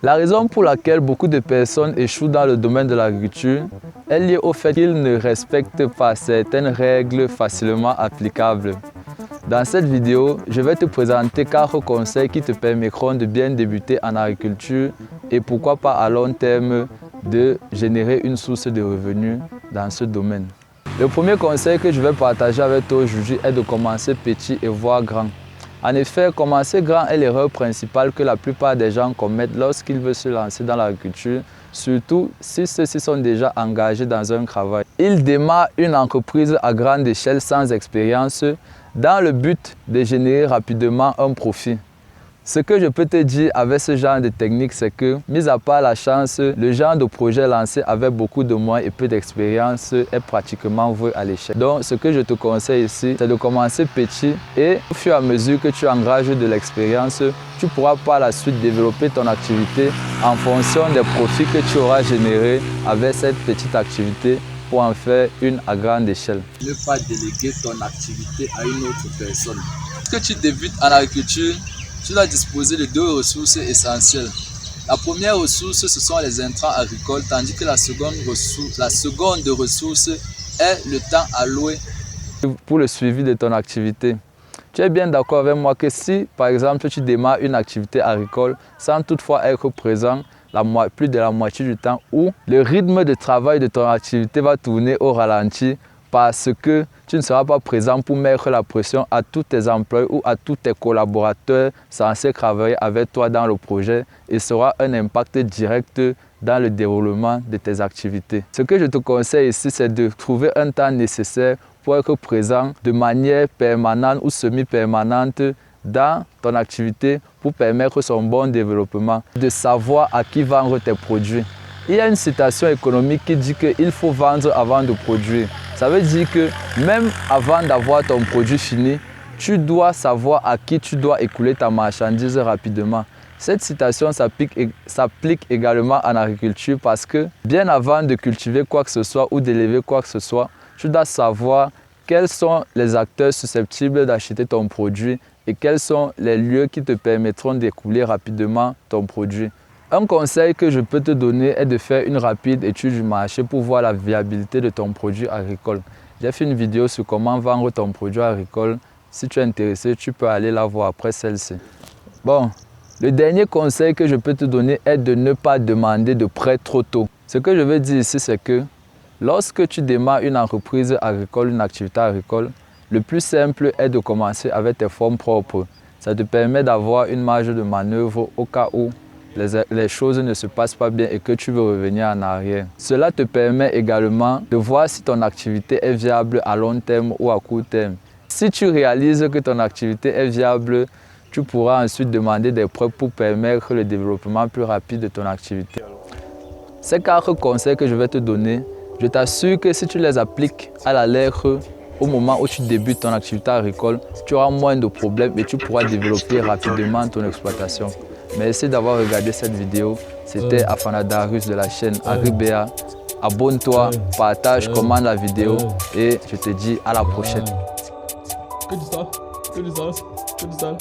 La raison pour laquelle beaucoup de personnes échouent dans le domaine de l'agriculture est liée au fait qu'ils ne respectent pas certaines règles facilement applicables. Dans cette vidéo, je vais te présenter 4 conseils qui te permettront de bien débuter en agriculture et pourquoi pas à long terme de générer une source de revenus dans ce domaine. Le premier conseil que je vais partager avec toi aujourd'hui est de commencer petit et voir grand. En effet, commencer grand est l'erreur principale que la plupart des gens commettent lorsqu'ils veulent se lancer dans l'agriculture, surtout si ceux-ci sont déjà engagés dans un travail. Ils démarrent une entreprise à grande échelle sans expérience dans le but de générer rapidement un profit. Ce que je peux te dire avec ce genre de technique, c'est que, mis à part la chance, le genre de projet lancé avec beaucoup de moyens et peu d'expérience est pratiquement voué à l'échec. Donc, ce que je te conseille ici, c'est de commencer petit et au fur et à mesure que tu engages de l'expérience, tu pourras par la suite développer ton activité en fonction des profits que tu auras générés avec cette petite activité pour en faire une à grande échelle. Ne pas déléguer ton activité à une autre personne. Lorsque tu débutes en agriculture, tu dois disposer de 2 ressources essentielles. La première ressource, ce sont les intrants agricoles, tandis que la seconde ressource est le temps alloué pour le suivi de ton activité. Tu es bien d'accord avec moi que si, par exemple, tu démarres une activité agricole sans toutefois être présent plus de la moitié du temps, où le rythme de travail de ton activité va tourner au ralenti parce que tu ne seras pas présent pour mettre la pression à tous tes employés ou à tous tes collaborateurs censés travailler avec toi dans le projet et sera un impact direct dans le déroulement de tes activités. Ce que je te conseille ici, c'est de trouver un temps nécessaire pour être présent de manière permanente ou semi-permanente dans ton activité pour permettre son bon développement, de savoir à qui vendre tes produits. Il y a une citation économique qui dit qu'il faut vendre avant de produire. Ça veut dire que même avant d'avoir ton produit fini, tu dois savoir à qui tu dois écouler ta marchandise rapidement. Cette citation s'applique également en agriculture parce que bien avant de cultiver quoi que ce soit ou d'élever quoi que ce soit, tu dois savoir quels sont les acteurs susceptibles d'acheter ton produit et quels sont les lieux qui te permettront d'écouler rapidement ton produit. Un conseil que je peux te donner est de faire une rapide étude du marché pour voir la viabilité de ton produit agricole. J'ai fait une vidéo sur comment vendre ton produit agricole. Si tu es intéressé, tu peux aller la voir après celle-ci. Bon, le dernier conseil que je peux te donner est de ne pas demander de prêt trop tôt. Ce que je veux dire ici, c'est que lorsque tu démarres une entreprise agricole, une activité agricole, le plus simple est de commencer avec tes fonds propres. Ça te permet d'avoir une marge de manœuvre au cas où les choses ne se passent pas bien et que tu veux revenir en arrière. Cela te permet également de voir si ton activité est viable à long terme ou à court terme. Si tu réalises que ton activité est viable, tu pourras ensuite demander des prêts pour permettre le développement plus rapide de ton activité. Ces 4 conseils que je vais te donner, je t'assure que si tu les appliques à la lettre, au moment où tu débutes ton activité agricole, tu auras moins de problèmes et tu pourras développer rapidement ton exploitation. Merci d'avoir regardé cette vidéo. C'était Afanadarius de la chaîne Agribéa. Abonne-toi, partage, commente la vidéo et je te dis à la prochaine. Que du sale, que du sale, que du sale.